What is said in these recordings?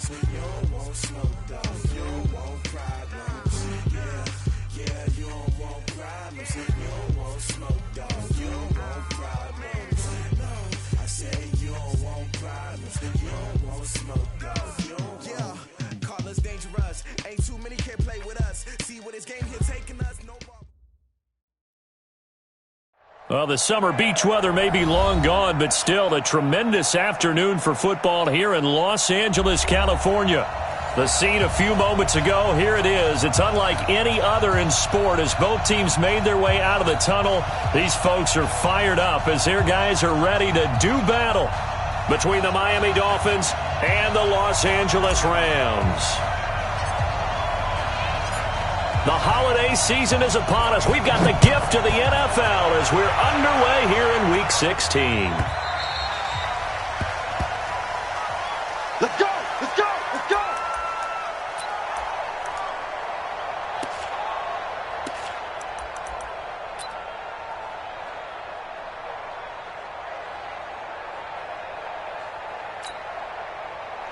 You don't want smoke, dog. You don't want problems. Yeah, you don't want problems. You don't want smoke, dog. You don't want problems. No, I say you don't want problems. You don't want smoke, dog. You don't want. Call us dangerous. Ain't too many can play with us. See what this game here taking us. No ball. Well, the summer beach weather may be long gone, but still a tremendous afternoon for football here in Los Angeles, California. The scene a few moments ago, here it is. It's unlike any other in sport as both teams made their way out of the tunnel. These folks are fired up as their guys are ready to do battle between the Miami Dolphins and the Los Angeles Rams. The holiday season is upon us. We've got the gift of the NFL as we're underway here in Week 16. Let's go! Let's go! Let's go!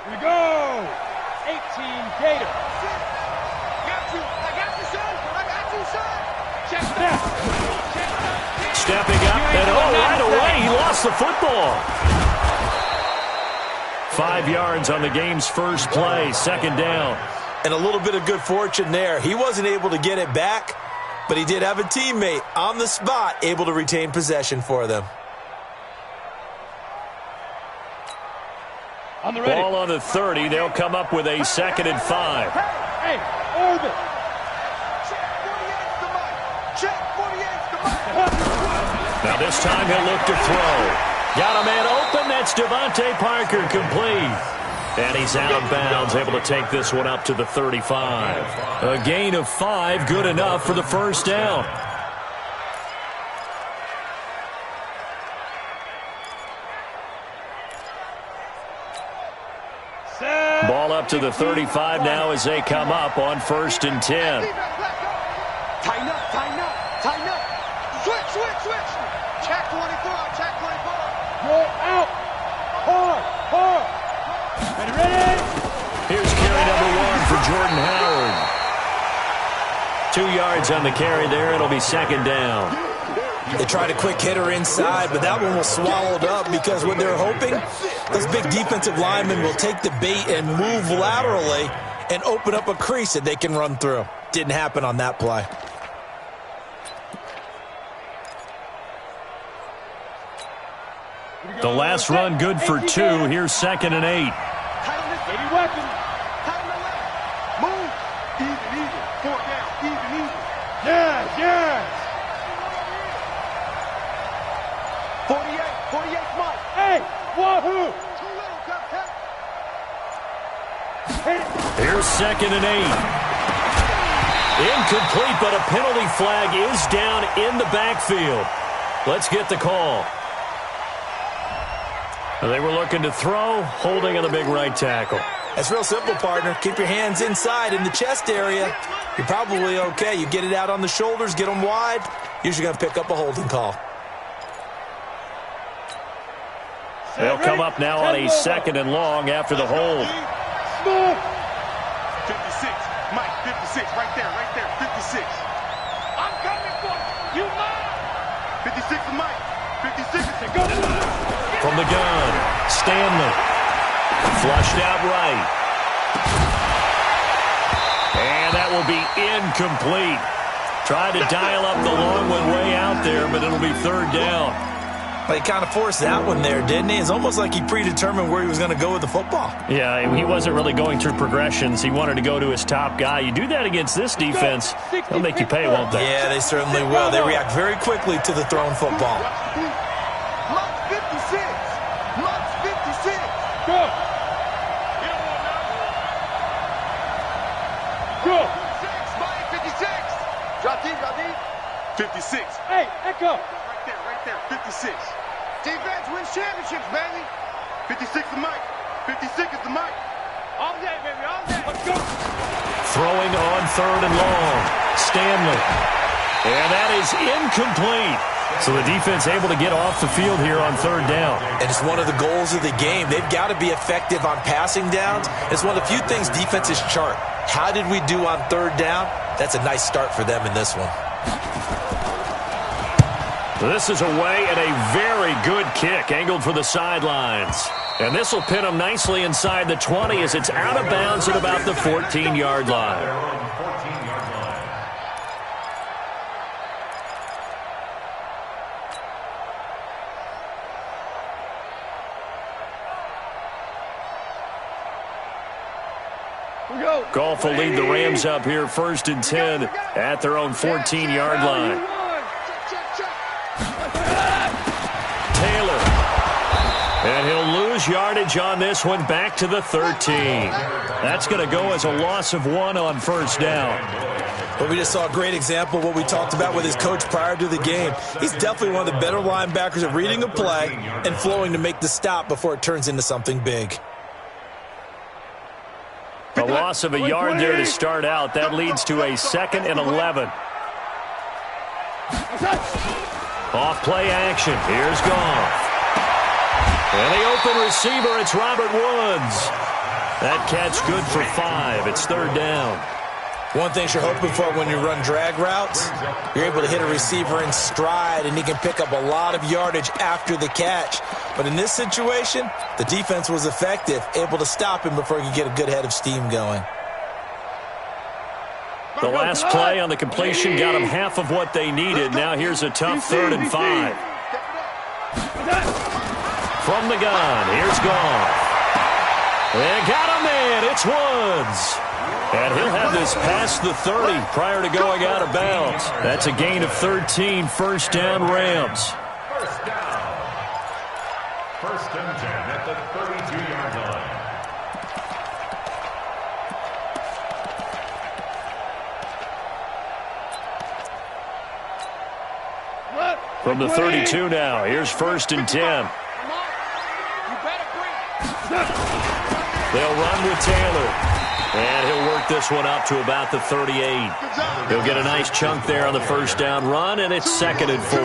Here we go! 18 Gators. Stepping up, and right away, he lost the football. 5 yards on the game's first play, second down. And a little bit of good fortune there. He wasn't able to get it back, but he did have a teammate on the spot able to retain possession for them. Ball on the 30. They'll come up with a 2nd and 5. Hey, orbit. Now this time he'll look to throw. Got a man open. That's Devontae Parker, complete. And he's out of bounds, able to take this one up to the 35. A gain of 5, good enough for the first down. Ball up to the 35 now as they come up on 1st and 10. Tighten up, tighten up, tighten up. Switch, switch, switch. Check 24, check 24. Go out. Hard, hard. Ready? Here's carry number 1 for Jordan Howard. 2 yards on the carry there. It'll be 2nd down. They tried a quick hitter inside, but that one was swallowed up because what they're hoping, those big defensive linemen will take the bait and move laterally and open up a crease that they can run through. Didn't happen on that play. The last run good for 2. Here's 2nd and 8. Any weapon. Move. Even. 4 down. Even. Yes. 48 Mike. Hey, wahoo. Too little, Cupcake. Here's 2nd and 8. Incomplete, but a penalty flag is down in the backfield. Let's get the call. They were looking to throw, holding on the big right tackle. That's real simple, partner. Keep your hands inside in the chest area. You're probably okay. You get it out on the shoulders, get them wide. Usually going to pick up a holding call. They'll come up now on a 2nd and long after the hold. 56. Mike, 56. Right there. 56. I'm coming for you. You mine. 56 for Mike. 56 is go. From the gun, Stanley. Flushed out right. And that will be incomplete. Tried to dial up the long one way out there, but it'll be 3rd down. Well, he kind of forced that one there, didn't he? It's almost like he predetermined where he was going to go with the football. Yeah, he wasn't really going through progressions. He wanted to go to his top guy. You do that against this defense, they'll make you pay, won't they? Yeah, they certainly will. They react very quickly to the thrown football. Mike 56. Mike 56. Go. Go. 56. Mike 56. Drop deep. 56. Hey, echo. Right there. 56. Defense wins championships, baby. 56 is Mike. 56 is the Mike. All day, baby, all day. Let's go. Throwing on 3rd and long. Stanley. And that is incomplete. So the defense able to get off the field here on third down. And it's one of the goals of the game. They've got to be effective on passing downs. It's one of the few things defenses chart. How did we do on third down? That's a nice start for them in this one. This is away and a very good kick angled for the sidelines. And this will pin them nicely inside the 20 as it's out of bounds at about the 14-yard line. Goff will lead the Rams up here first and 10 at their own 14-yard line. Taylor. And he'll lose yardage on this one back to the 13. That's going to go as a loss of 1 on first down. But we just saw a great example of what we talked about with his coach prior to the game. He's definitely one of the better linebackers at reading a play and flowing to make the stop before it turns into something big. A loss of a yard there to start out. That leads to a 2nd and 11. Off play action. Here's Goff. And the open receiver, it's Robert Woods. That catch good for 5. It's third down. One thing you're hoping for when you run drag routes, you're able to hit a receiver in stride, and he can pick up a lot of yardage after the catch. But in this situation, the defense was effective, able to stop him before he could get a good head of steam going. The last play on the completion got them half of what they needed. Now here's a tough 3rd and 5. From the gun, here's Goff. And got him in. It's Woods. And he'll have this past the 30 prior to going out of bounds. That's a gain of 13, first down Rams. First down. 1st and 10 at the 32-yard line. From the 32 now, here's 1st and 10. They'll run with Taylor. And he'll work this one up to about the 38. He'll get a nice chunk there on the first down run, and it's 2nd and 4.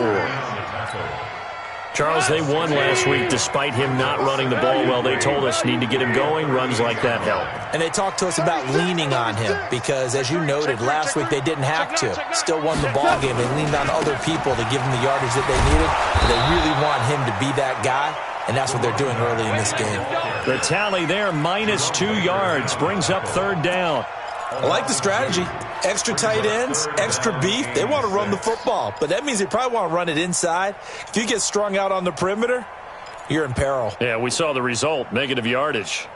Charles, they won last week despite him not running the ball well. They told us need to get him going. Runs like that help. And they talked to us about leaning on him because, as you noted, last week they didn't have to. Still won the ball game. They leaned on other people to give them the yardage that they needed. But they really want him to be that guy, and that's what they're doing early in this game. The tally there, minus 2 yards, brings up third down. I like the strategy. Extra tight ends, extra beef. They want to run the football, but that means they probably want to run it inside. If you get strung out on the perimeter, you're in peril. Yeah, we saw the result, negative yardage.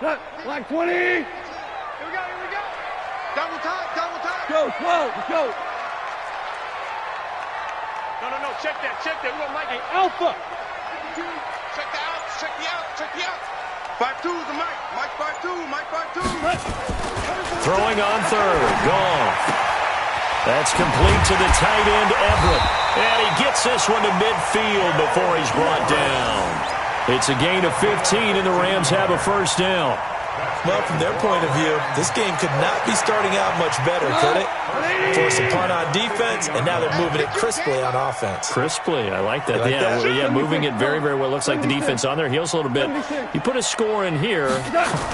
Like 20. Here we go. Double time. Go, slow, let's go. No, check that. We want Mike. Hey, Alpha. Check the out. 5-2 is the Mike. Mike 5-2. Throwing on third. Goff. That's complete to the tight end, Everett. And he gets this one to midfield before he's brought down. It's a gain of 15, and the Rams have a first down. Well, from their point of view, this game could not be starting out much better, could it? Force a punt on defense, and now they're moving it crisply on offense. Crisply, I like that. Like that? Yeah, moving it very, very well. Looks like the defense on their heels a little bit. You put a score in here,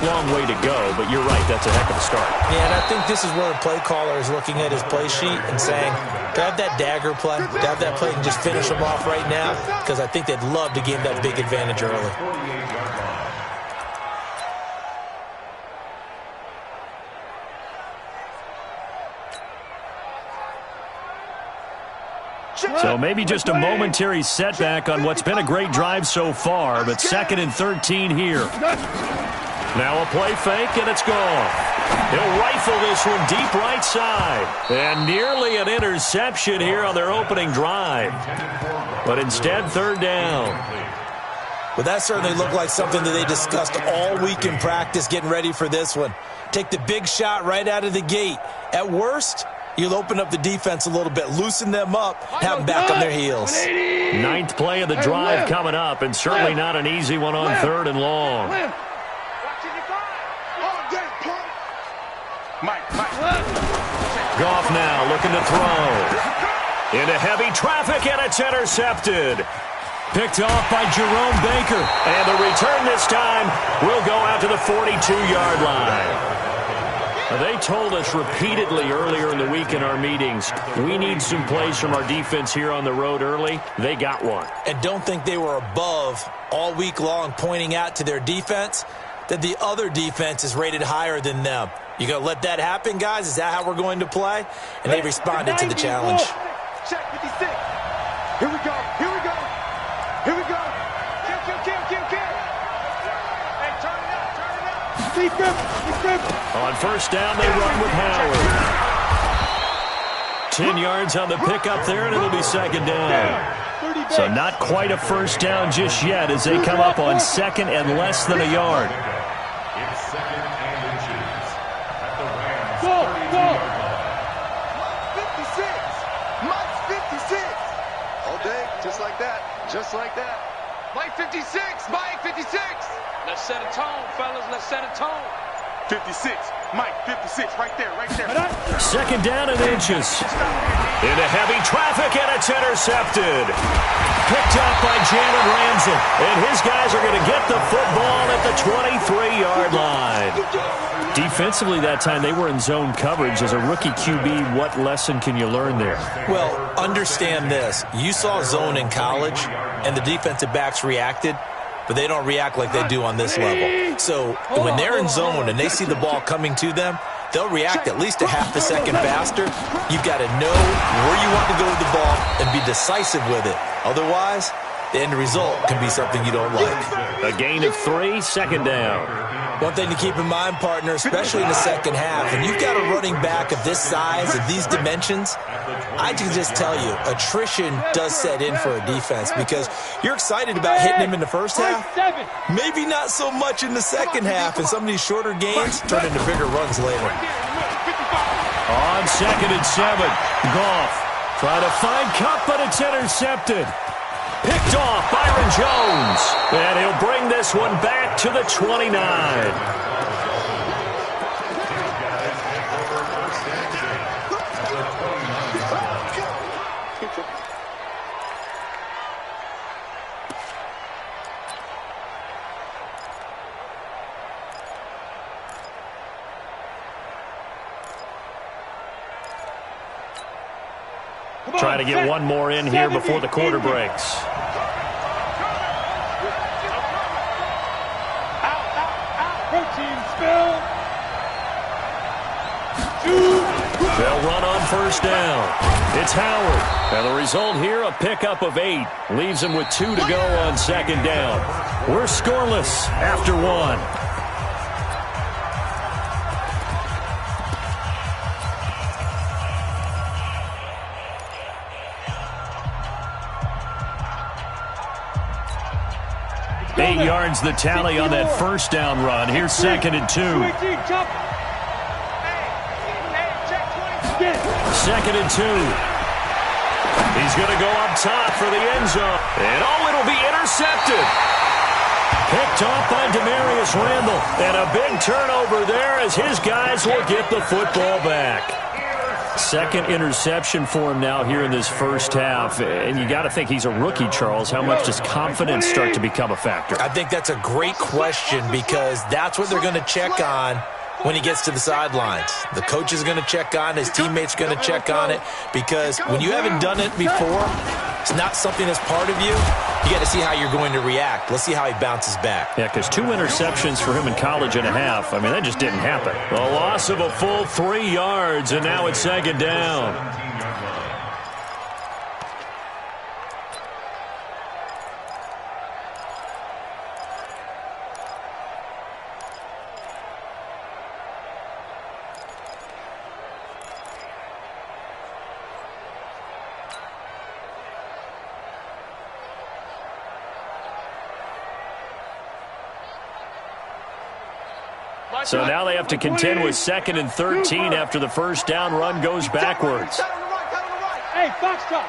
long way to go, but you're right, that's a heck of a start. Yeah, and I think this is where the play caller is looking at his play sheet and saying, grab that dagger play, grab that play and just finish them off right now, because I think they'd love to gain that big advantage early. So maybe just a momentary setback on what's been a great drive so far, but 2nd and 13 here. Now a play fake, and it's gone. He'll rifle this one deep right side. And nearly an interception here on their opening drive. But instead, third down. Well, that certainly looked like something that they discussed all week in practice getting ready for this one. Take the big shot right out of the gate. At worst, you'll open up the defense a little bit, loosen them up, have them back on their heels. 9th play of the drive coming up, and certainly not an easy one on 3rd and long. Mike. Goff now looking to throw. Into heavy traffic, and it's intercepted. Picked off by Jerome Baker. And the return this time will go out to the 42-yard line. They told us repeatedly earlier in the week in our meetings, we need some plays from our defense here on the road early. They got one. And don't think they were above all week long pointing out to their defense that the other defense is rated higher than them. You going to let that happen, guys? Is that how we're going to play? And they responded to the challenge. Check 56. Here we go. Here we go. Here we go. Kill. Hey, turn it up. On first down, they run with Howard. 10 yards on the pickup there, and it'll be second down. So not quite a first down just yet as they come up on second and less than a yard. It's second and inches at the Rams' 32-yard line. Mike's 56. All day, just like that. Just like that. Mike 56. Mike 56. Let's set a tone, fellas. Let's set a tone. 56. Mike 56. Right there. Second down and inches. Into heavy traffic, and it's intercepted. Picked up by Jalen Ramsey. And his guys are going to get the football at the 23-yard line. Defensively that time, they were in zone coverage. As a rookie QB, what lesson can you learn there? Well, understand this. You saw zone in college, and the defensive backs reacted, but they don't react like they do on this level. So when they're in zone and they see the ball coming to them, they'll react at least a half a second faster. You've got to know where you want to go with the ball and be decisive with it. Otherwise, the end result can be something you don't like. A gain of 3, second down. One thing to keep in mind, partner, especially in the second half, and you've got a running back of this size and these dimensions, I can just tell you, attrition does set in for a defense because you're excited about hitting him in the first half. Maybe not so much in the second half, and some of these shorter gains turn into bigger runs later. On second and 7, Goff trying to find Cup, but it's intercepted. Picked off Byron Jones, and he'll bring this one back to the 29. Trying to get one more in here before the quarter breaks. They'll run on first down. It's Howard. And the result here, a pickup of 8. Leaves them with 2 to go on second down. We're scoreless after 1. Eight yards the tally on that first down run. Here's second and 2. Second and 2. He's going to go up top for the end zone. And it'll be intercepted. Picked off by Demarius Randall. And a big turnover there as his guys will get the football back. Second interception for him now here in this first half. And you got to think he's a rookie, Charles. How much does confidence start to become a factor? I think that's a great question because that's what they're going to check on when he gets to the sidelines. The coach is going to check on, his teammates are going to check on it, because when you haven't done it before, it's not something that's part of you. You got to see how you're going to react. Let's see how he bounces back. Yeah, because 2 interceptions for him in college and a half. I mean, that just didn't happen. A loss of a full 3 yards, and now it's second down. So now they have to contend with second and 13 after the first down run goes backwards. Hey, Foxtrot.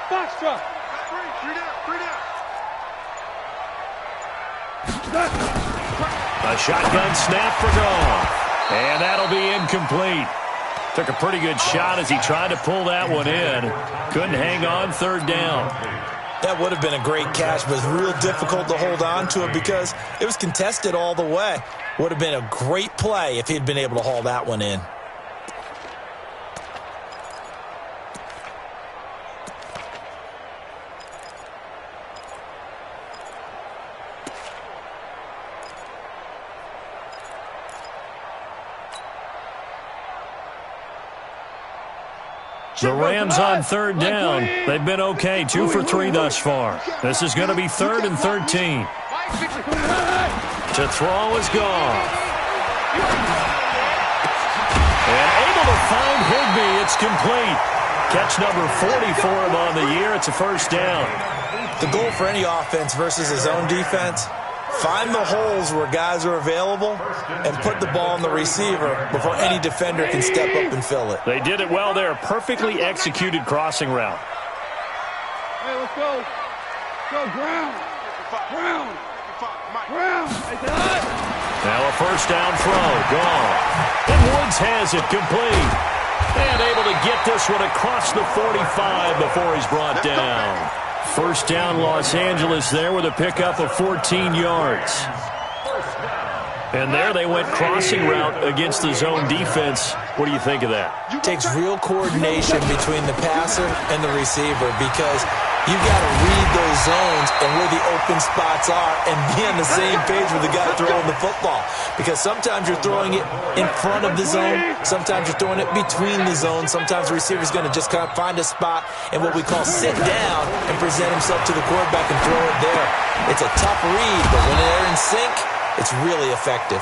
A shotgun snap for Goff. And that'll be incomplete. Took a pretty good shot as he tried to pull that one in. Couldn't hang on third down. That would have been a great catch, but it's real difficult to hold on to it because it was contested all the way. Would have been a great play if he'd been able to haul that one in. The Rams on third down. They've been okay, 2 for 3 thus far. This is going to be 3rd and 13. To throw is gone. And able to find Higbee. It's complete. Catch number 40 for him on the year. It's a first down. The goal for any offense versus his own defense, find the holes where guys are available and put the ball on the receiver before any defender can step up and fill it. They did it well there. Perfectly executed crossing route. Hey, let's go. Go, ground. Ground. Ground. Now a first down throw. Gone. And Woods has it complete. And able to get this one across the 45 before he's brought down. First down, Los Angeles there with a pickup of 14 yards. And there they went crossing route against the zone defense. What do you think of that? It takes real coordination between the passer and the receiver because you've got to read those zones and where the open spots are and be on the same page with the guy throwing the football. Because sometimes you're throwing it in front of the zone. Sometimes you're throwing it between the zones. Sometimes the receiver's going to just kind of find a spot and what we call sit down and present himself to the quarterback and throw it there. It's a tough read, but when they're in sync, it's really effective.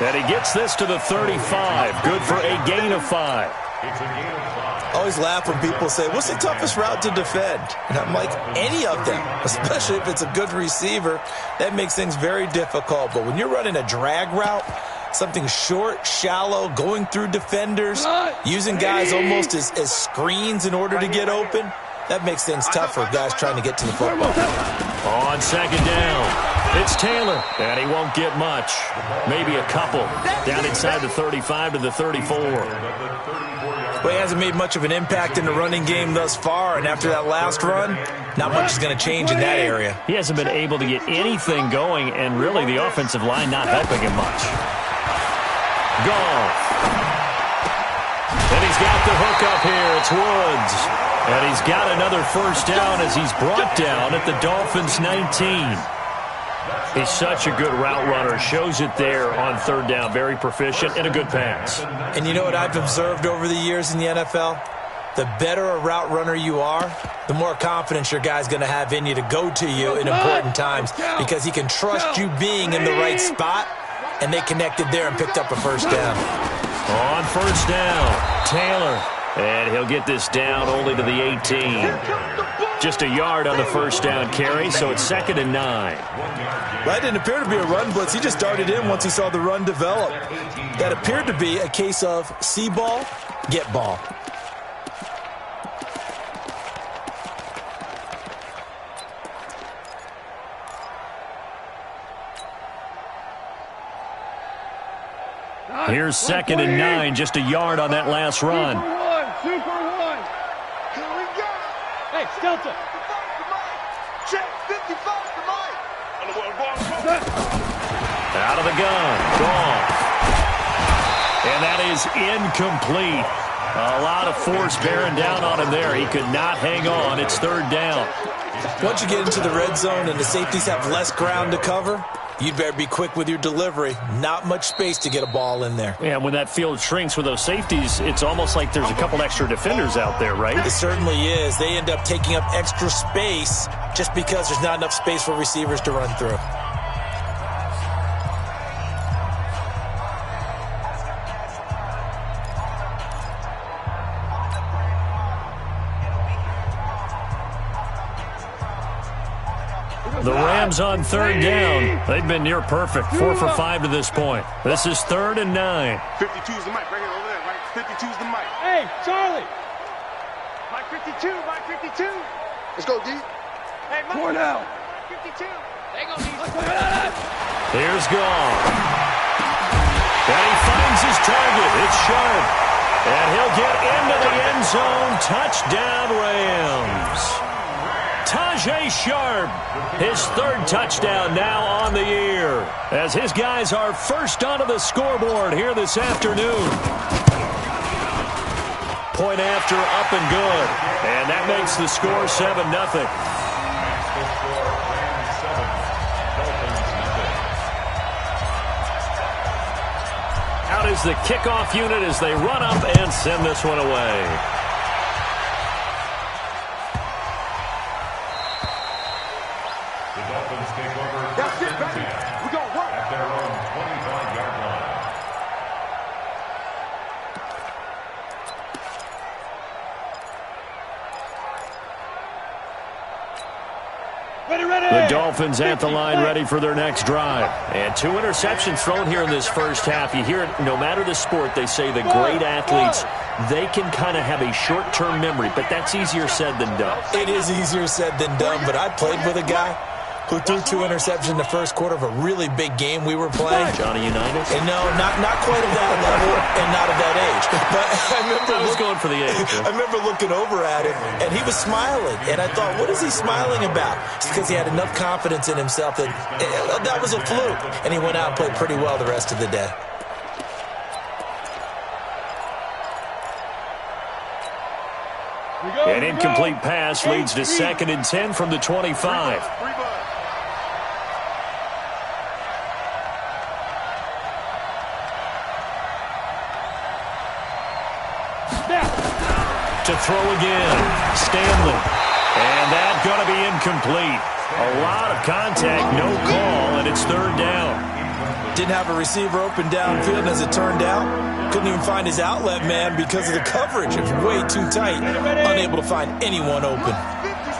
And he gets this to the 35. Good for a gain of 5. I always laugh when people say, what's the toughest route to defend? And I'm like, any of them, especially if it's a good receiver. That makes things very difficult. But when you're running a drag route, something short, shallow, going through defenders, using guys almost as screens in order to get open, that makes things tough for guys trying to get to the football. On second down, it's Taylor, and he won't get much. Maybe a couple. Down inside the 35 to the 34. Well, he hasn't made much of an impact in the running game thus far, and after that last run, not much is going to change in that area. He hasn't been able to get anything going, and really the offensive line not helping him much. Goff. And he's got the hook up here. It's Woods. And he's got another first down as he's brought down at the Dolphins' 19. He's such a good route runner. Shows it there on third down. Very proficient and a good pass. And you know what I've observed over the years in the NFL? The better a route runner you are, the more confidence your guy's going to have in you to go to you in important times because he can trust you being in the right spot, and they connected there and picked up a first down. On first down, Taylor. And he'll get this down only to the 18. Just a yard on the first down carry, so it's 2nd and 9. That didn't appear to be a run blitz. He just darted in once he saw the run develop. That appeared to be a case of see ball, get ball. Here's 2nd and 9, just a yard on that last run. 2 for 1. Here we go. Hey, Skelton. Check 55 to Mike. Out of the gun. Gone. And that is incomplete. A lot of force bearing down on him there. He could not hang on. It's 3rd down. Once you get into the red zone and the safeties have less ground to cover, you'd better be quick with your delivery. Not much space to get a ball in there. Yeah, when that field shrinks with those safeties, it's almost like there's a couple extra defenders out there, right? It certainly is. They end up taking up extra space just because there's not enough space for receivers to run through. The Rams on 3rd down. They've been near perfect. 4 for 5 to this point. This is 3rd and 9. 52's the mic right here over there, right? 52's the mic. Hey, Charlie. Mike 52, Mike 52. Let's go, D. Hey, Mike. 4 down. Mike 52. They gonna need. Here's Goff. And he finds his target. It's sharp. And he'll zone. Touchdown, Rams. Tajay Sharp, his third touchdown now on the year, as his guys are first onto the scoreboard here this afternoon. Point after, up and good. And that makes the score 7-0. Out is the kickoff unit as they run up and send this one away. The Dolphins take over. That's it, baby. We're going to work. At their own 25-yard line. The Dolphins at the line ready for their next drive. And 2 interceptions thrown here in this first half. You hear it, no matter the sport, they say the great athletes, they can kind of have a short-term memory, but that's easier said than done. It is easier said than done, but I played with a guy who threw 2 interceptions in the first quarter of a really big game we were playing. Johnny Unitas? And no, not quite of that level and not of that age. But I was going for the age. I remember looking over at him, and he was smiling. And I thought, what is he smiling about? It's because he had enough confidence in himself that that was a fluke. And he went out and played pretty well the rest of the day. An incomplete pass leads to 2nd and 10 from the 25. To throw again, Stanley. And that's going to be incomplete. A lot of contact, no call, and it's 3rd down. Didn't have a receiver open downfield, as it turned out. Couldn't even find his outlet man because of the coverage. It was way too tight. Unable to find anyone open.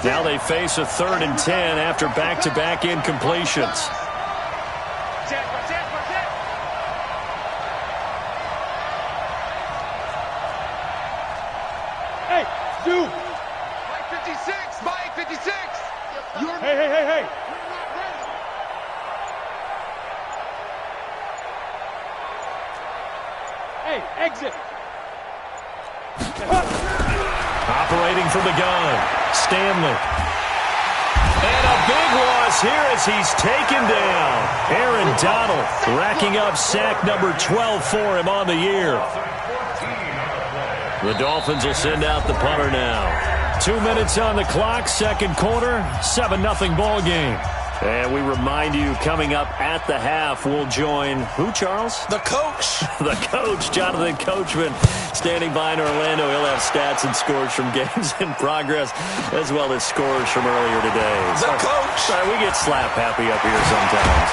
Now they face a 3rd and 10 after back-to-back incompletions. Hey, Stu! Mike 56! Mike 56! Hey! Hey, exit! Operating from the gun, Stanley. And a big loss here as he's taken down. Aaron Donald racking up sack number 12 for him on the year. The Dolphins will send out the punter now. 2 minutes on the clock, 2nd quarter, 7-0 ball game. And we remind you, coming up at the half, we'll join who, Charles? The coach. The coach, Jonathan Coachman, standing by in Orlando. He'll have stats and scores from games in progress, as well as scores from earlier today. The coach. Sorry, we get slap happy up here sometimes.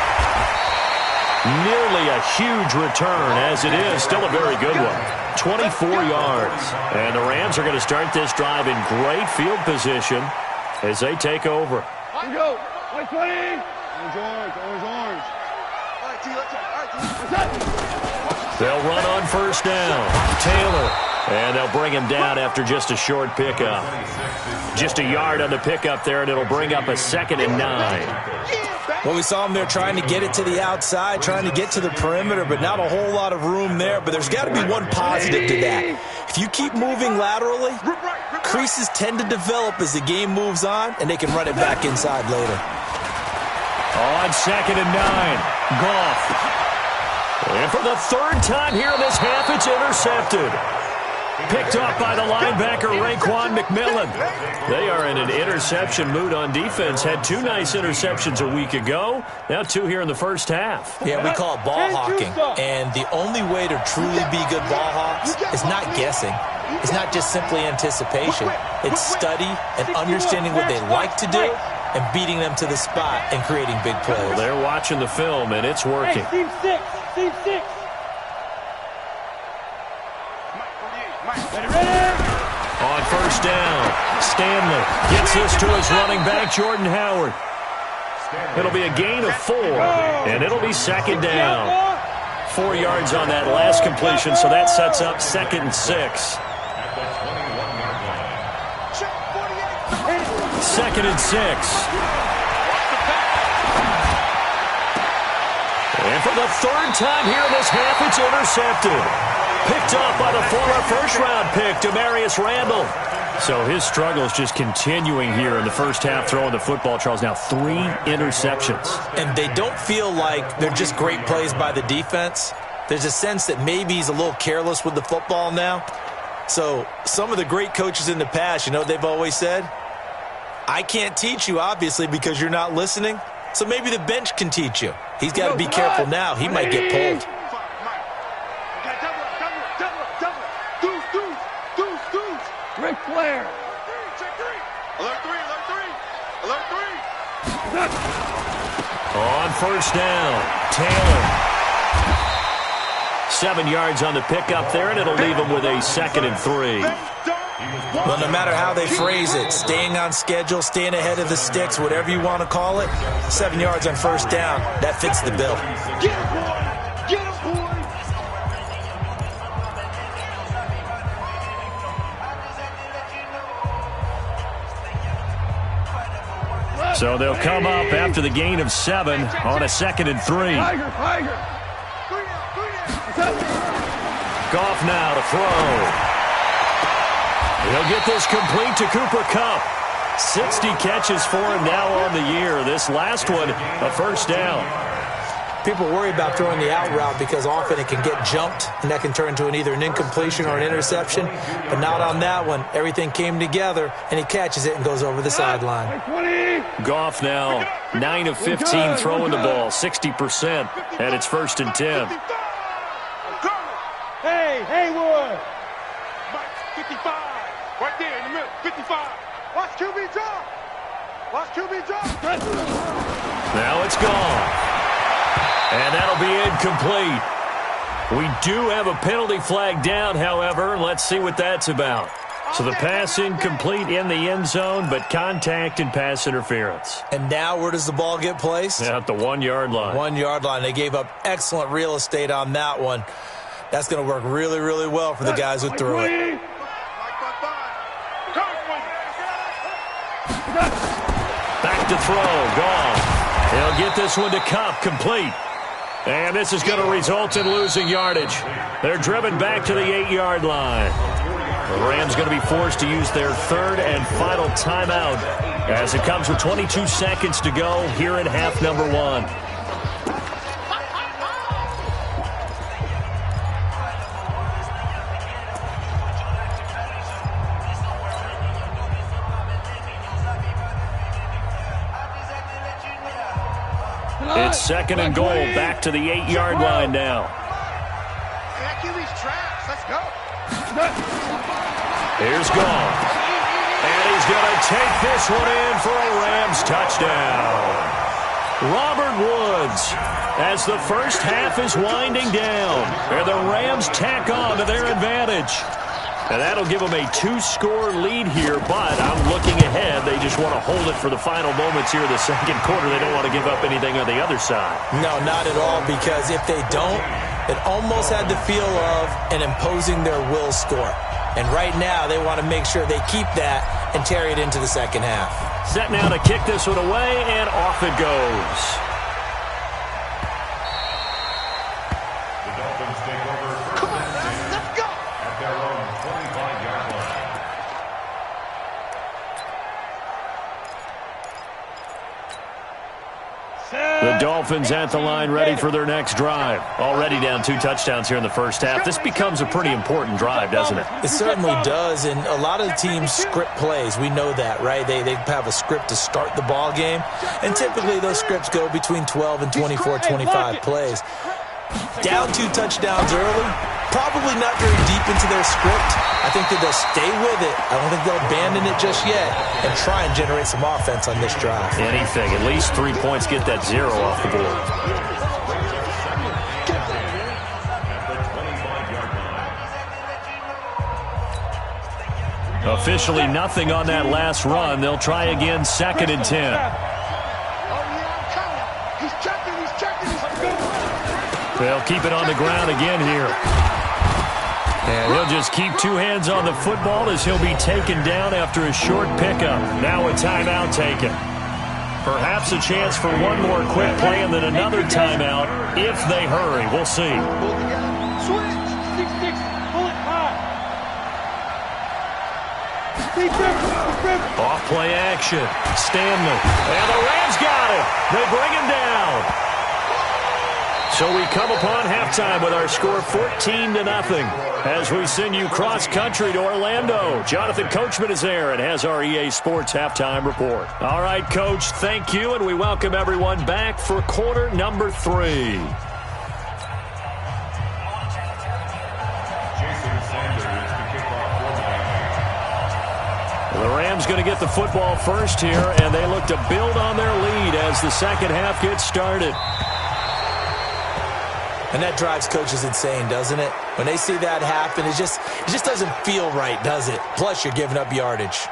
Nearly a huge return, as it is. Still a very good one. 24 yards. And the Rams are going to start this drive in great field position as they take over. Here we go! 20! Orange. All right, T, let's go. They'll run on 1st down. Taylor. And they'll bring him down after just a short pickup. Just a yard on the pickup there, and it'll bring up a 2nd and 9. Well, we saw him there trying to get it to the outside, trying to get to the perimeter, but not a whole lot of room there. But there's got to be one positive to that. If you keep moving laterally, creases tend to develop as the game moves on, and they can run it back inside later. On 2nd and 9, Goff. And for the 3rd time here in this half, it's intercepted. Picked off by the linebacker, Raekwon McMillan. They are in an interception mood on defense. Had 2 nice interceptions a week ago. Now 2 here in the first half. Yeah, we call it ball hawking. And the only way to truly be good ball hawks is not guessing. It's not just simply anticipation. It's study and understanding what they like to do and beating them to the spot and creating big plays. Well, they're watching the film, and it's working. Hey, team 6! Team 6! Ready? On 1st down, Stanley gets this to his running back, Jordan Howard. It'll be a gain of 4, and it'll be 2nd down. 4 yards on that last completion, so that sets up 2nd and 6. 2nd and 6. And for the 3rd time here in this half, it's intercepted. picked up by the former first-round pick, Demarius Randall. So his struggle is just continuing here in the first half, throwing the football. Charles, now 3 interceptions. And they don't feel like they're just great plays by the defense. There's a sense that maybe he's a little careless with the football now. So some of the great coaches in the past, you know what they've always said? I can't teach you, obviously, because you're not listening. So maybe the bench can teach you. He's got to be careful now. He might get pulled. Ric Flair. Alert 3, alert 3. Alert 3. On first down, Taylor. 7 yards on the pickup there, and it'll leave him with a 2nd and 3. Well, no matter how they phrase it, staying on schedule, staying ahead of the sticks, whatever you want to call it, 7 yards on first down, that fits the bill. Get him, boy. Get him, boy. So they'll come up after the gain of 7 on a 2nd and 3. Tiger. Goff now to throw. He'll get this complete to Cooper Kupp. 60 catches for him now on the year. This last one, a first down. People worry about throwing the out route because often it can get jumped, and that can turn into either an incompletion or an interception. But not on that one. Everything came together, and he catches it and goes over the sideline. Goff now 9 of 15 throwing the ball, 60%, and it's 1st and 10. Hey, Haywood. Mike, 55. Right there in the middle, 55. Watch QB drop. Watch QB drop. Now it's gone. And that'll be incomplete. We do have a penalty flag down, however. Let's see what that's about. So the pass incomplete in the end zone, but contact and pass interference. And now where does the ball get placed? At the 1-yard line. 1-yard line. They gave up excellent real estate on that one. That's going to work really, really well for the guys who threw it. Back to throw. Gone. He'll get this one to Kupp, complete. And this is going to result in losing yardage. They're driven back to the 8-yard line. The Rams going to be forced to use their 3rd and final timeout as it comes with 22 seconds to go here in half number 1. It's 2nd and goal, back to the 8-yard line now. That QB's trash. Let's go. Here's Goff. And he's going to take this one in for a Rams touchdown. Robert Woods, as the first half is winding down, and the Rams tack on to their advantage. And that'll give them a 2-score lead here, but I'm looking ahead. They just want to hold it for the final moments here in the 2nd quarter. They don't want to give up anything on the other side. No, not at all, because if they don't, it almost had the feel of an imposing their will score. And right now, they want to make sure they keep that and carry it into the 2nd half. Set now to kick this one away, and off it goes. The Dolphins take over first and 10 Let's go. at their own 25-yard line. The Dolphins at the line, ready for their next drive. Already down 2 touchdowns here in the first half. This becomes a pretty important drive, doesn't it? It certainly does, and a lot of the teams script plays. We know that, right? They have a script to start the ball game, and typically those scripts go between 12 and 24, 25 plays. Down 2 touchdowns early, probably not very deep into their script. I think that they'll stay with it. I don't think they'll abandon it just yet and try and generate some offense on this drive. Anything. At least 3 points, get that 0 off the board. Officially nothing on that last run. They'll try again, 2nd and 10. He's checking. They'll keep it on the ground again here. And he'll just keep 2 hands on the football as he'll be taken down after a short pickup. Now a timeout taken. Perhaps a chance for one more quick play and then another timeout if they hurry. We'll see. Switch. 6-6. Off play action. Stanley. And the Rams got it. They bring him down. So we come upon halftime with our score 14-0 as we send you cross-country to Orlando. Jonathan Coachman is there and has our EA Sports halftime report. All right, Coach, thank you, and we welcome everyone back for quarter number 3. The Rams going to get the football first here, and they look to build on their lead as the second half gets started. And that drives coaches insane, doesn't it? When they see that happen, it just doesn't feel right, does it? Plus, you're giving up yardage.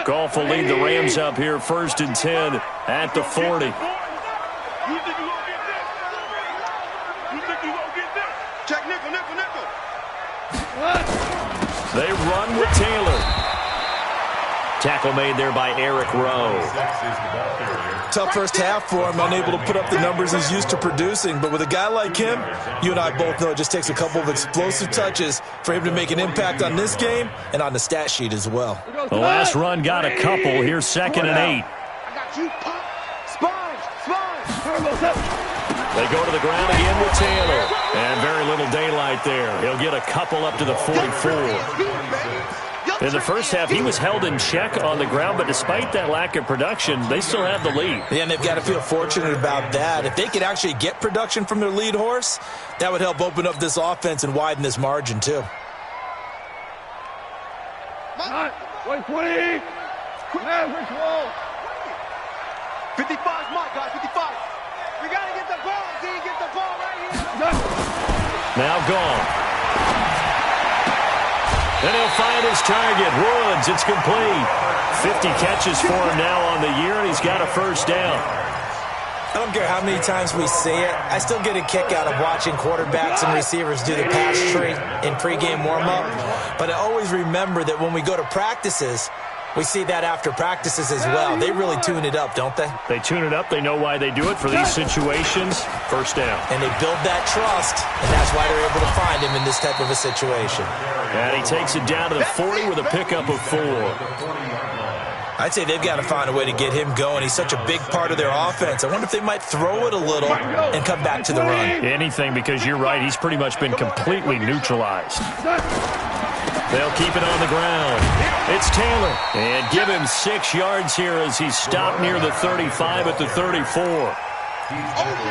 Goff will lead the Rams up here, 1st and 10 at the 40. Check nickel, nickel, nickel. They run with Taylor. Tackle made there by Eric Rowe. Tough first half for him, unable to put up the numbers he's used to producing. But with a guy like him, you and I both know it just takes a couple of explosive touches for him to make an impact on this game and on the stat sheet as well. The last run got a couple. Here's 2nd and 8. I got you, Pop. Sponge, sponge. They go to the ground again with Taylor. And very little daylight there. He'll get a couple up to the 44. In the first half, he was held in check on the ground, but despite that lack of production, they still have the lead. Yeah, and they've got to feel fortunate about that. If they could actually get production from their lead horse, that would help open up this offense and widen this margin, too. 120. Average wall. 55's Mike, guys, 55. We got to get the ball, D. Get the ball right here. Now gone. And he'll find his target. Woods, it's complete. 50 catches for him now on the year, and he's got a first down. I don't care how many times we see it. I still get a kick out of watching quarterbacks and receivers do the pass tree in pregame warm-up. But I always remember that when we go to practices, we see that after practices as well. They really tune it up, don't they? They tune it up. They know why they do it for these situations. First down. And they build that trust, and that's why they're able to find him in this type of a situation. And he takes it down to the 40 with a pickup of 4. I'd say they've got to find a way to get him going. He's such a big part of their offense. I wonder if they might throw it a little and come back to the run. Anything, because you're right. He's pretty much been completely neutralized. They'll keep it on the ground. It's Taylor. And give him 6 yards here as he's stopped near the 35 at the 34.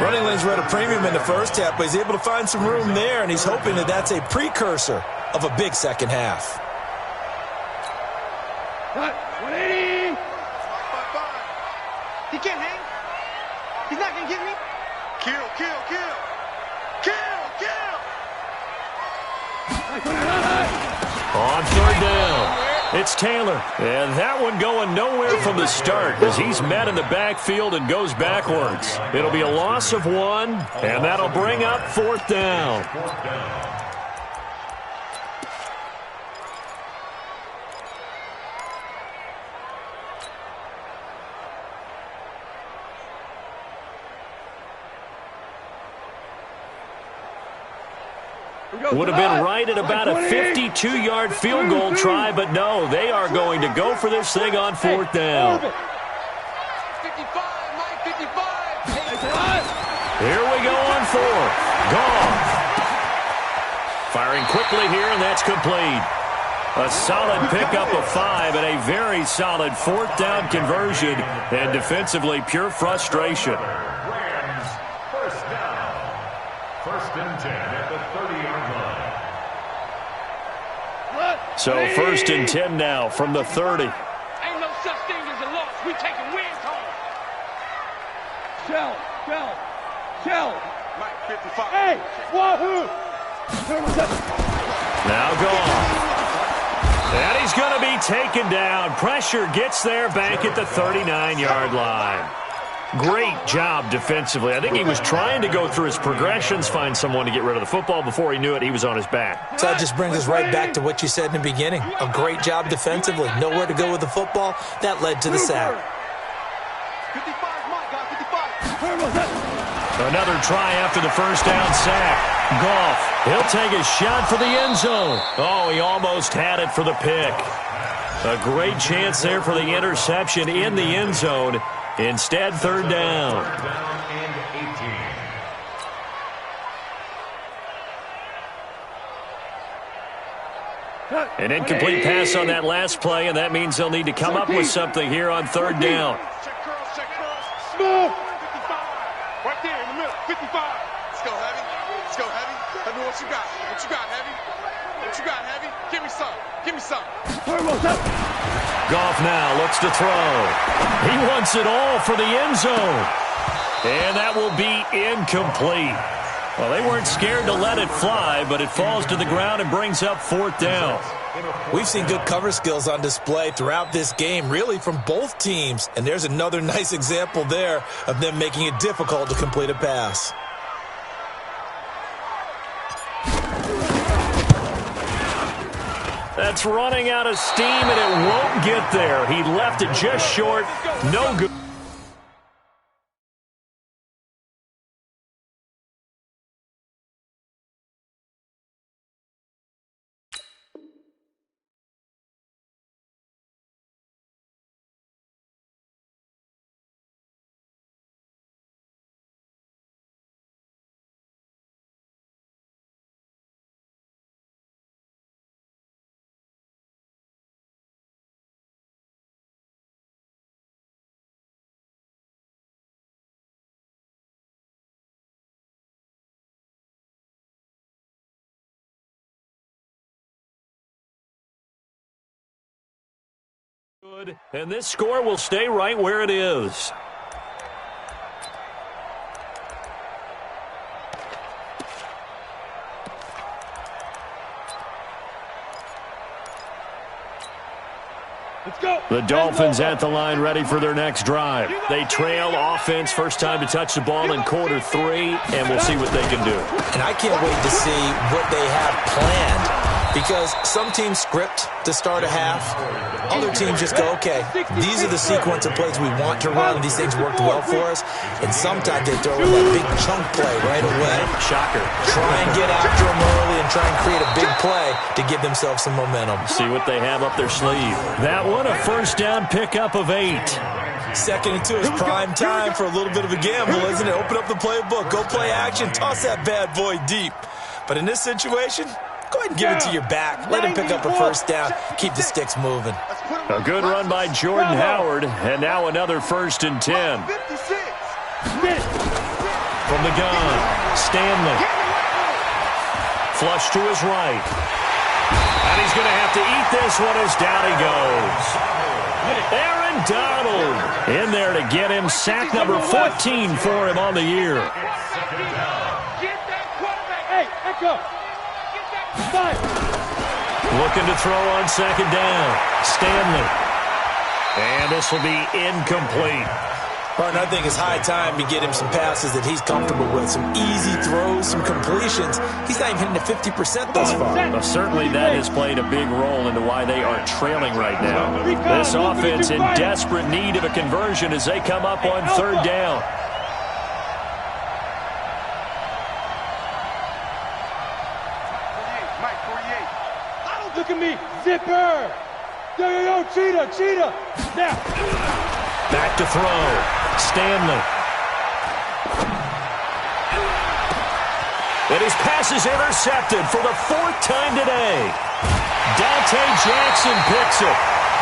Running lanes were at a premium in the first half, but he's able to find some room there, and he's hoping that that's a precursor of a big second half. 180. He can't hang. He's not going to get me. Kill, kill, kill. Kill, kill. On 3rd down, it's Taylor. And that one going nowhere from the start as he's met in the backfield and goes backwards. It'll be a loss of 1, and that'll bring up 4th down. Would have been right at about a 52-yard field goal try, but no, they are going to go for this thing on 4th down. 55, Mike, 55. Here we go on 4th. Goff. Firing quickly here, and that's complete. A solid pickup of 5 and a very solid 4th down conversion, and defensively pure frustration. Rams, first down. 1st and 10 at the 30-yard line. So 1st and 10 now from the 30. Ain't no such thing as a loss. We taking wins home. Shell. Mike, 55. Hey, wahoo. Now gone. And he's going to be taken down. Pressure gets there back at the 39-yard line. Great job defensively. I think he was trying to go through his progressions, find someone to get rid of the football. Before he knew it, he was on his back. So that just brings us right back to what you said in the beginning. A great job defensively. Nowhere to go with the football. That led to the sack. 55's Mike, guys, 55. Another try after the first down sack. Goff, he'll take a shot for the end zone. Oh, he almost had it for the pick. A great chance there for the interception in the end zone. Instead, third down. Third down and 18. An incomplete pass on that last play, and that means they'll need to come up with something here on third down. Check curls, check curls. Smooth. 55. Right there in the middle. 55. Let's go, Heavy. Let's go, Heavy. Tell me what you got. What you got, Heavy? What you got, Heavy? Give me some. Give me some. Goff now looks to throw. He wants it all for the end zone. And that will be incomplete. Well, they weren't scared to let it fly, but it falls to the ground and brings up fourth down. We've seen good cover skills on display throughout this game, really from both teams. And there's another nice example there of them making it difficult to complete a pass. That's running out of steam, and it won't get there. He left it just short. No good. And this score will stay right where it is. Let's go. The Dolphins at the line ready for their next drive. They trail offense, first time to touch the ball in quarter 3, and we'll see what they can do. And I can't wait to see what they have planned. Because some teams script to start a half. Other teams just go, okay, these are the sequence of plays we want to run. These things worked well for us. And sometimes they throw in that big chunk play right away. Shocker. Try and get after them early and try and create a big play to give themselves some momentum. See what they have up their sleeve. That one, a first down pickup of 8. 2nd and 2 is prime time for a little bit of a gamble, isn't it? Open up the playbook. Go play action. Toss that bad boy deep. But in this situation, go ahead and give it to your back. Let him pick up a first down. Keep the sticks moving. A good run by Jordan Howard, and now another 1st and 10. From the gun, Stanley. Flush to his right. And he's going to have to eat this one as down he goes. Aaron Donald in there to get him sack number 14 for him on the year. Hey, echo. Looking to throw on 2nd down. Stanley. And this will be incomplete. Well, and I think it's high time to get him some passes that he's comfortable with. Some easy throws, some completions. He's not even hitting the 50% thus far. Well, certainly that has played a big role into why they are trailing right now. This offense in desperate need of a conversion as they come up on 3rd down. Look at me, zipper. Yo, cheetah. Now. Back to throw. Stanley. And his pass is intercepted for the 4th time today. Dante Jackson picks it.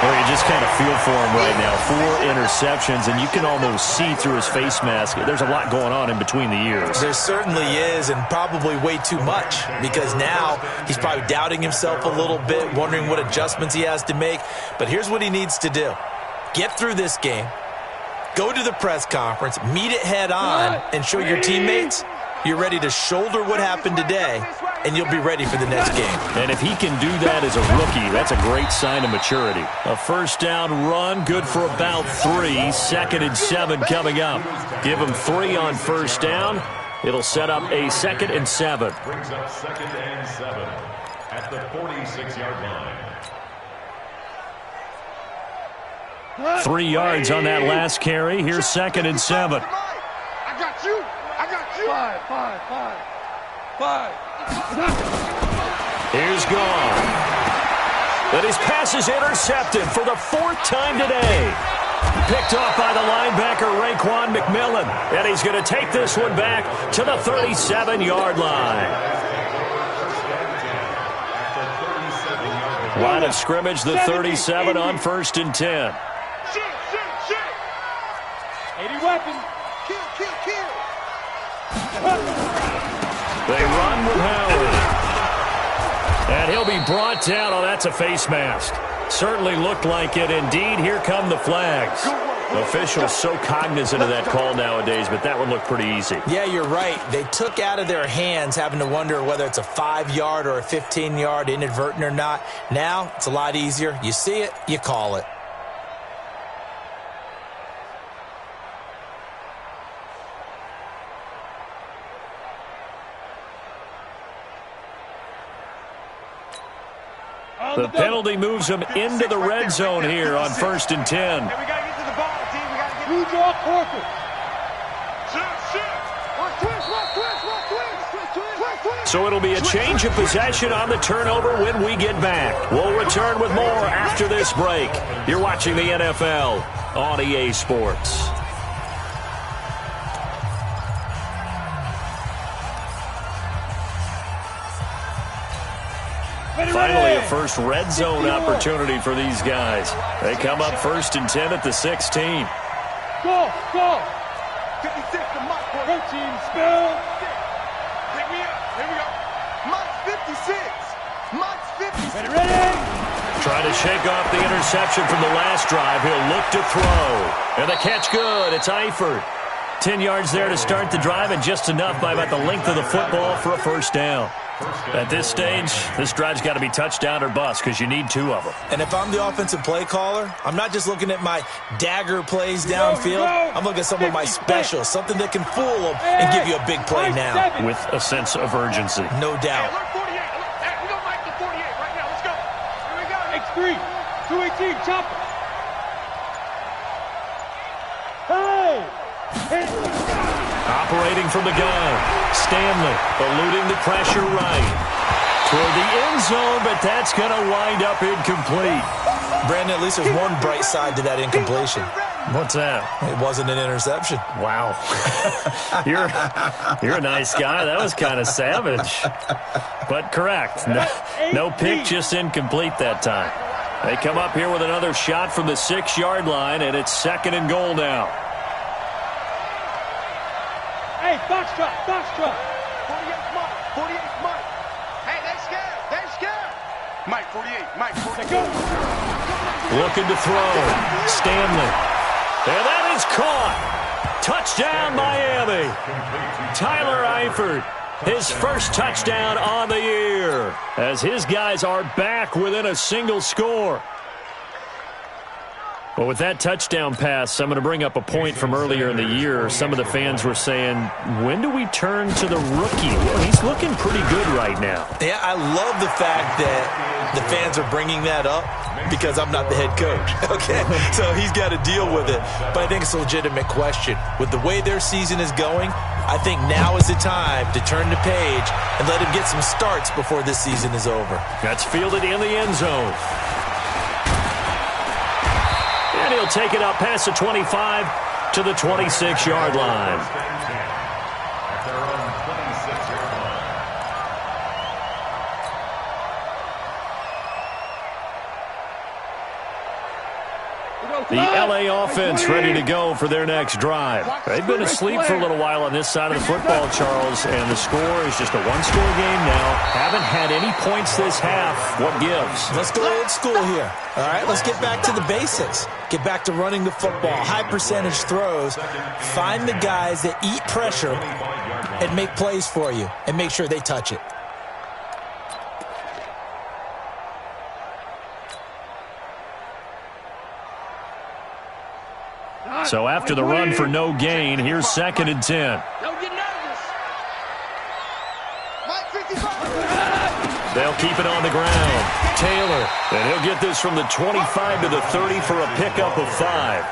Well, you just kind of feel for him right now. 4 interceptions, and you can almost see through his face mask. There's a lot going on in between the ears. There certainly is, and probably way too much, because now he's probably doubting himself a little bit, wondering what adjustments he has to make. But here's what he needs to do. Get through this game, go to the press conference, meet it head on, and show your teammates you're ready to shoulder what happened today, and you'll be ready for the next game. And if he can do that as a rookie, that's a great sign of maturity. A first down run, good for about 3. 2nd and 7 coming up. Give him 3 on first down. It'll set up a 2nd and 7. Brings up 2nd and 7 at the 46-yard line. 3 yards on that last carry. Here's 2nd and 7. I got you. I got you. Five. Here's gone. But his pass is intercepted for the 4th time today. Picked off by the linebacker, Raekwon McMillan. And he's going to take this one back to the 37-yard line. Line of scrimmage, the 37 on 1st and 10. Shit. 80 weapons. Kill. They run with Howard. And he'll be brought down. Oh, that's a face mask. Certainly looked like it. Indeed, here come the flags. Officials so cognizant of that call nowadays, but that one looked pretty easy. Yeah, you're right. They took out of their hands having to wonder whether it's a 5-yard or a 15-yard, inadvertent or not. Now, it's a lot easier. You see it, you call it. The penalty moves them into the red zone here on 1st and 10. Hey, we got to get to the ball, team. We got to get You draw quarter. Twist. So it'll be a change of possession on the turnover when we get back. We'll return with more after this break. You're watching the NFL on EA Sports. Finally, a first red zone opportunity for these guys. They come up 1st and 10 at the 16. Go. 56 to Mike. Protein spill. Pick me up. Here we go. Mike's 56. Ready. Trying to shake off the interception from the last drive. He'll look to throw. And the catch good. It's Eifert. 10 yards there to start the drive, and just enough by about the length of the football for a first down. At this stage, this drive's got to be touchdown or bust because you need 2 of them. And if I'm the offensive play caller, I'm not just looking at my dagger plays downfield. I'm looking at some of my specials, something that can fool them and give you a big play now. With a sense of urgency. No doubt. Hey, look, 48. Hey, we don't like the 48 right now. Let's go. Here we go. X3. 218. Chopper. Hey. Operating from the gun. Stanley eluding the pressure right. Toward the end zone, but that's going to wind up incomplete. Brandon, at least there's one bright side to that incompletion. What's that? It wasn't an interception. Wow. You're a nice guy. That was kind of savage. But correct. No pick, just incomplete that time. They come up here with another shot from the 6-yard line, and it's 2nd and goal now. Hey, box truck. 48 Mike. Hey, they scared. Mike, 48. Go. Looking to throw. Stanley. And that is caught. Touchdown, Miami. Tyler Eifert, his first touchdown on the year, as his guys are back within a single score. Well, with that touchdown pass, I'm going to bring up a point from earlier in the year. Some of the fans were saying, when do we turn to the rookie? Well, he's looking pretty good right now. Yeah, I love the fact that the fans are bringing that up because I'm not the head coach, okay? So he's got to deal with it. But I think it's a legitimate question. With the way their season is going, I think now is the time to turn the page and let him get some starts before this season is over. That's fielded in the end zone. And he'll take it out past the 25 to the 26-yard line. The LA offense ready to go for their next drive. They've been asleep for a little while on this side of the football, Charles, and the score is just a one-score game now. Haven't had any points this half. What gives? Let's go old school here. All right, let's get back to the basics. Get back to running the football, high-percentage throws. Find the guys that eat pressure and make plays for you, and make sure they touch it. So after the run for no gain, here's 2nd and 10. Don't get nervous. Mike, 55. They'll keep it on the ground. Taylor, and he'll get this from the 25 to the 30 for a pickup of 5.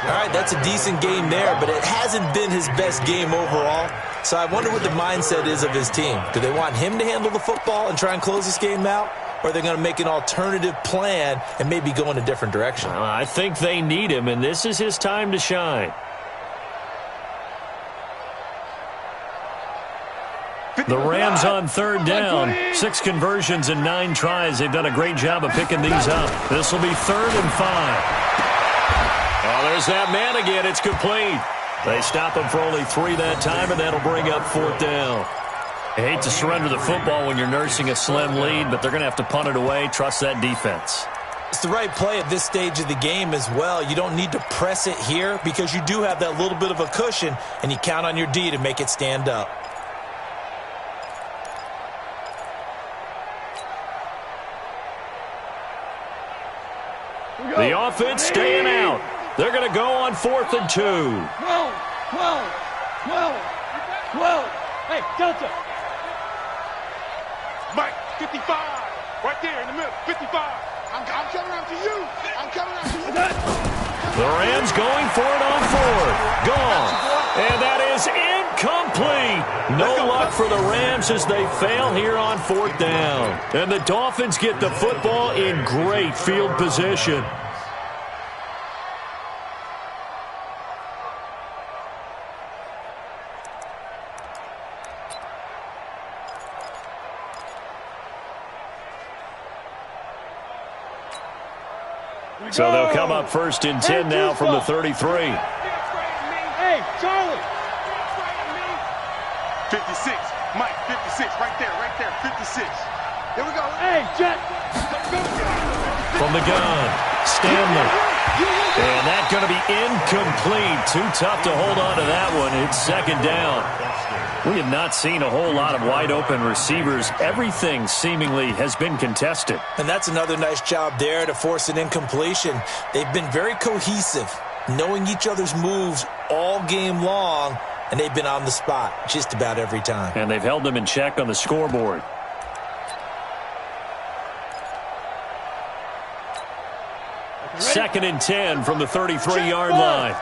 All right, that's a decent game there, but it hasn't been his best game overall. So I wonder what the mindset is of his team. Do they want him to handle the football and try and close this game out? Or are they going to make an alternative plan and maybe go in a different direction? I think they need him, and this is his time to shine. The Rams on third down. 6 conversions and 9 tries. They've done a great job of picking these up. This will be 3rd and 5. Oh, there's that man again. It's complete. They stop him for only 3 that time, and that'll bring up 4th down. I hate to surrender the football when you're nursing a slim lead, but they're going to have to punt it away. Trust that defense. It's the right play at this stage of the game as well. You don't need to press it here because you do have that little bit of a cushion, and you count on your D to make it stand up. The offense staying out. They're going to go on 4th and 2. 12. Hey, Delta. Mike, 55. Right there in the middle, 55. I'm coming out to you. I'm coming out to you. The Rams going for it on 4th. Gone. And that is incomplete. No luck for the Rams as they fail here on 4th down. And the Dolphins get the football in great field position. So they'll come up 1st and 10 now from the 33. Hey, Charlie. 56. Mike, 56. Right there, 56. Here we go. Hey, Jet. From the gun, Stanley. And that's going to be incomplete. Too tough to hold on to that one. It's 2nd down. We have not seen a whole lot of wide-open receivers. Everything seemingly has been contested. And that's another nice job there to force an incompletion. They've been very cohesive, knowing each other's moves all game long, and they've been on the spot just about every time. And they've held them in check on the scoreboard. Second and 10 from the 33-yard line.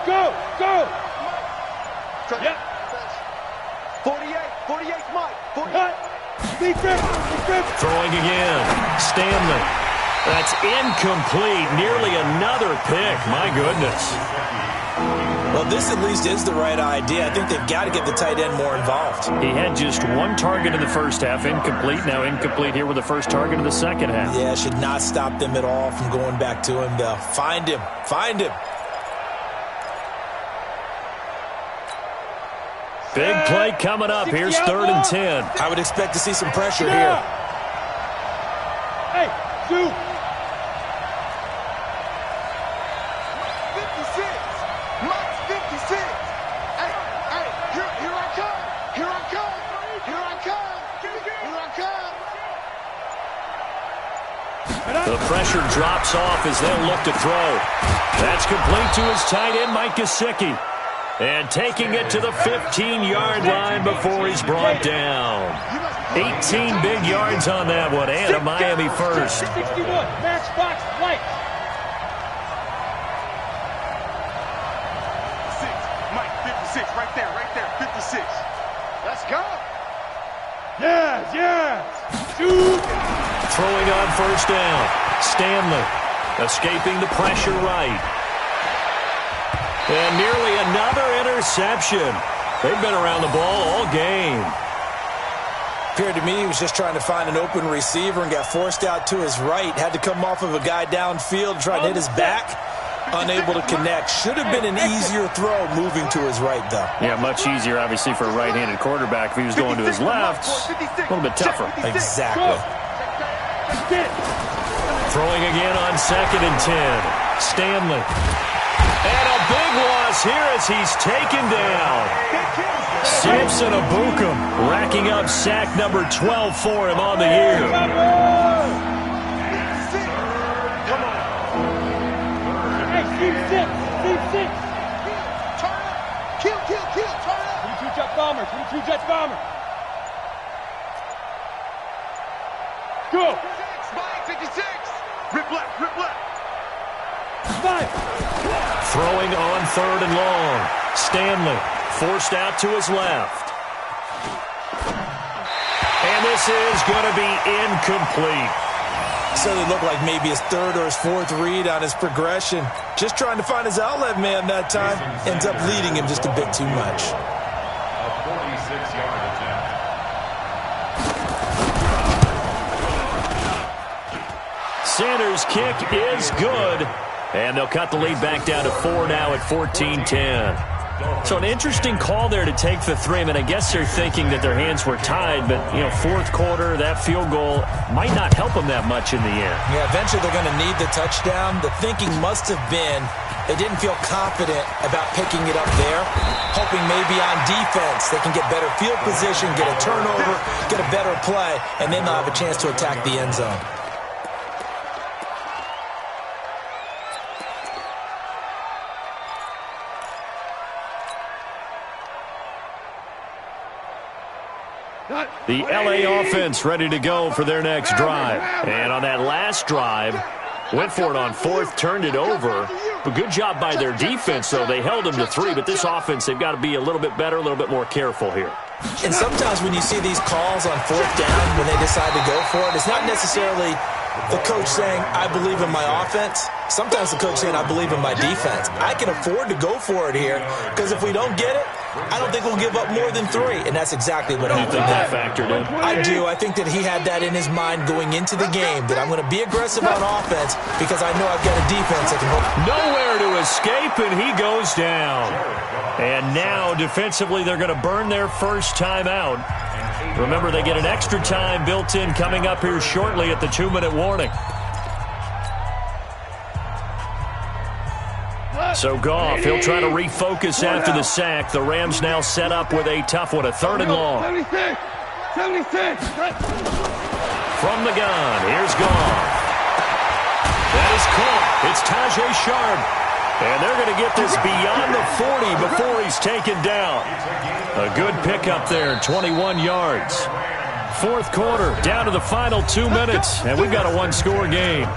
Go! Yep. 48's Mike. 48. Throwing again. Stanley. That's incomplete. Nearly another pick. My goodness. Well, this at least is the right idea. I think they've got to get the tight end more involved. He had just 1 target in the first half. Incomplete. Now incomplete here with the first target in the second half. Yeah, should not stop them at all from going back to him, though. Find him. Big play coming up. Here's 3rd and 10. I would expect to see some pressure here. Hey, shoot. 56. Mike's 56. Hey, here I come. The pressure drops off as they'll look to throw. That's complete to his tight end, Mike Gesicki. And taking it to the 15-yard line before he's brought down. 18 big yards on that one, and a Miami first. 61, matchbox light. 56. Mike, 56, right there, 56. Let's go. Yes. Shoot. Throwing on 1st down. Stanley escaping the pressure right. And nearly another interception. They've been around the ball all game. Appeared to me he was just trying to find an open receiver and got forced out to his right. Had to come off of a guy downfield, trying to hit his back. Unable to connect. Should have been an easier throw moving to his right, though. Yeah, much easier, obviously, for a right-handed quarterback. If he was going to his left, a little bit tougher. Exactly. Throwing again on 2nd and 10. Stanley. And a big loss here as he's taken down. Samson Abukum racking up sack number 12 for him on the year. Deep six. Kill, turn up. 22 jet bomber. go. 56. Rip left, rip left. Throwing on 3rd and long. Stanley forced out to his left. And this is going to be incomplete. So it looked like maybe his 3rd or his 4th read on his progression. Just trying to find his outlet man that time. Ends up leading him just a bit too much. A 46-yard attempt. Sanders' kick is good. And they'll cut the lead back down to 4 now at 14-10. So an interesting call there to take the 3. I mean, I guess they're thinking that their hands were tied, but, you know, 4th quarter, that field goal might not help them that much in the end. Yeah, eventually they're going to need the touchdown. The thinking must have been they didn't feel confident about picking it up there, hoping maybe on defense they can get better field position, get a turnover, get a better play, and then they'll have a chance to attack the end zone. The LA offense ready to go for their next drive. And on that last drive, went for it on 4th, turned it over. But good job by their defense, though. They held them to 3, but this offense, they've got to be a little bit better, a little bit more careful here. And sometimes when you see these calls on 4th down, when they decide to go for it, it's not necessarily the coach saying, I believe in my offense. Sometimes the coach saying, I believe in my defense. I can afford to go for it here, because if we don't get it, I don't think we'll give up more than 3, and that's exactly what happened. You think that factored in? I do. I think that he had that in his mind going into the game, that I'm going to be aggressive on offense because I know I've got a defense that can hold. Nowhere to escape, and he goes down. And now, defensively, they're going to burn their first time out. Remember, they get an extra time built in coming up here shortly at the 2-minute warning. So Goff, he'll try to refocus after the sack. The Rams now set up with a tough one, a 3rd and long. 76. From the gun, here's Goff. That is caught. It's Tajay Sharp. And they're going to get this beyond the 40 before he's taken down. A good pickup there, 21 yards. 4th quarter, down to the final 2 minutes, and we've got a 1-score game.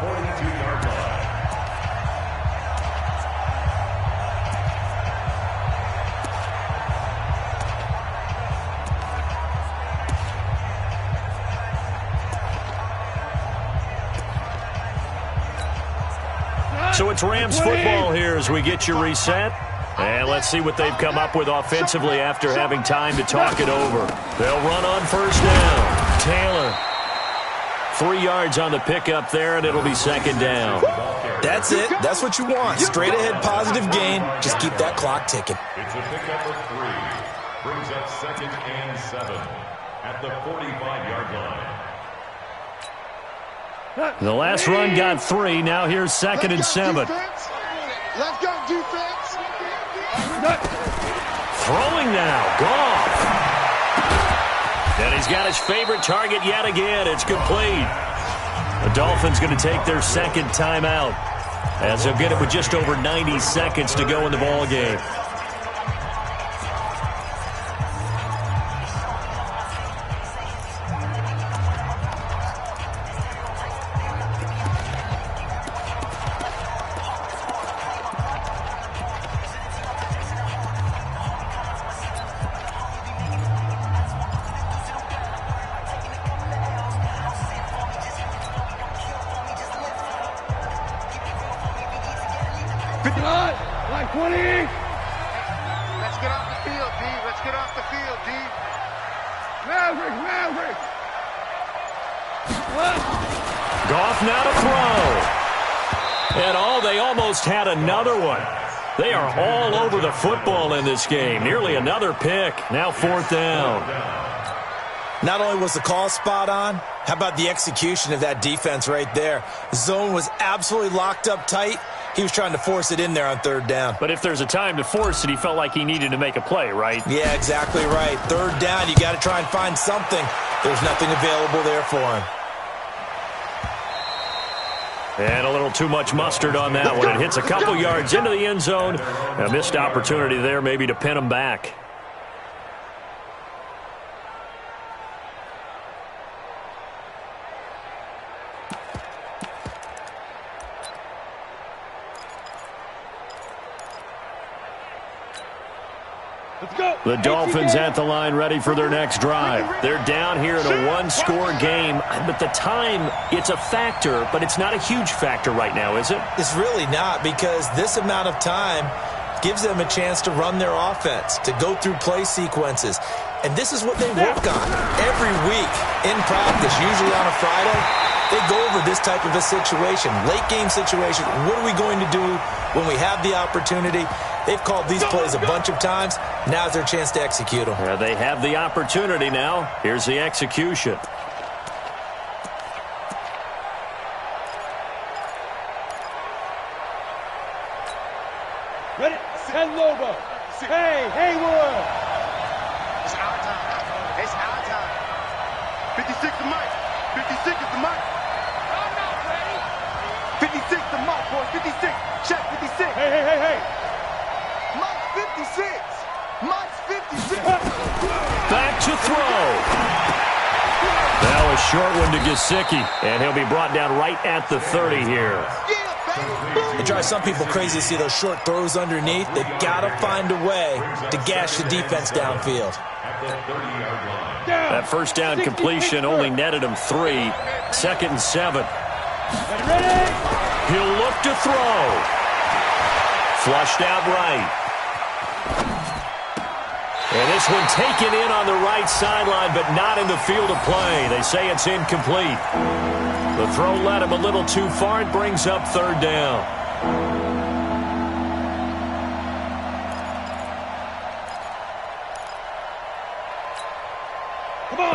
So it's Rams football here as we get you reset. And let's see what they've come up with offensively after having time to talk it over. They'll run on 1st down. Taylor. 3 yards on the pickup there, and it'll be 2nd down. That's it. That's what you want. Straight ahead positive gain. Just keep that clock ticking. It's a pickup of 3. Brings up 2nd and 7 at the 45-yard line. The last run got 3. Now here's 2nd and 7. Let's go, defense. Throwing now. Goff. And he's got his favorite target yet again. It's complete. The Dolphins going to take their 2nd timeout, as they'll get it with just over 90 seconds to go in the ball game. Like 20. Let's get off the field, D. Let's get off the field, D. Maverick. Goff now to throw. And they almost had another one. They are all over the football in this game. Nearly another pick. Now 4th down. Not only was the call spot on, how about the execution of that defense right there? Zone was absolutely locked up tight. He was trying to force it in there on 3rd down. But if there's a time to force it, he felt like he needed to make a play, right? Yeah, exactly right. 3rd down, you got to try and find something. There's nothing available there for him. And a little too much mustard on that one. It hits a couple yards into the end zone. A missed opportunity there maybe to pin him back. The Dolphins at the line ready for their next drive. They're down here in a one-score game, but the time, it's a factor, but it's not a huge factor right now, is it? It's really not, because this amount of time gives them a chance to run their offense, to go through play sequences. And this is what they work on every week in practice, usually on a Friday. They go over this type of a situation, late game situation. What are we going to do when we have the opportunity? They've called these plays a bunch of times. Now's their chance to execute them. Yeah, they have the opportunity now. Here's the execution. Ready? Set Lobo. Hey, Haywood. It's our time. It's our time. 56 to Mike. 56 is the Mike. I'm not ready. 56 to Mike, boy. 56. Check 56. Hey. Mike's 56. Mike's 56. Back to throw. That was short one to Gesicki, and he'll be brought down right at the 30 here. It drives some people crazy to see those short throws underneath. They've got to find a way to gash the defense downfield. That first down completion only netted him 3. 2nd and 7. He'll look to throw. Flushed out right. And this one taken in on the right sideline, but not in the field of play. They say it's incomplete. The throw led him a little too far. It brings up 3rd down.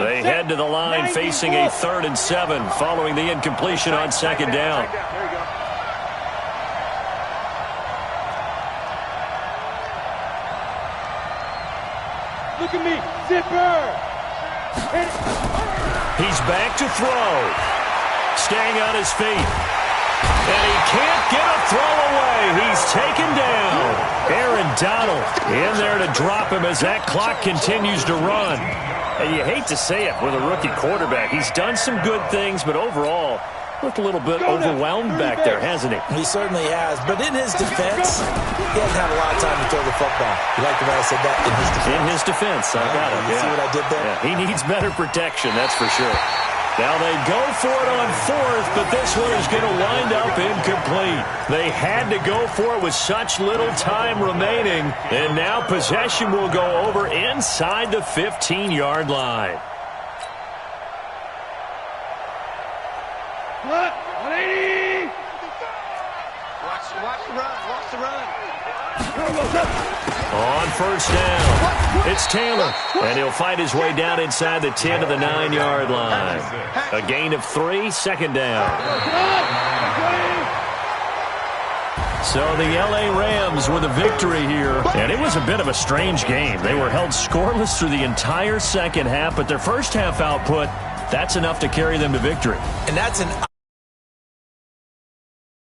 They head to the line facing a 3rd and 7 following the incompletion on 2nd down. Look at me. Zipper. He's back to throw. Staying on his feet. And he can't get a throw away. He's taken down. Aaron Donald in there to drop him as that clock continues to run. And you hate to say it with a rookie quarterback. He's done some good things, but overall, looked a little bit overwhelmed back there, hasn't he? He certainly has. But in his defense, he hasn't had a lot of time to throw the football. You like the way I said that? In his defense. In his defense, I got it. You see what I did there? Yeah, he needs better protection, that's for sure. Now they go for it on 4th, but this one is going to wind up incomplete. They had to go for it with such little time remaining, and now possession will go over inside the 15-yard line. What? 180. Watch the run. Watch the run. On 1st down, it's Taylor, and he'll find his way down inside the 10 to the 9-yard line. A gain of 3, 2nd down. So the L.A. Rams with a victory here, and it was a bit of a strange game. They were held scoreless through the entire second half, but their first half output, that's enough to carry them to victory. And that's an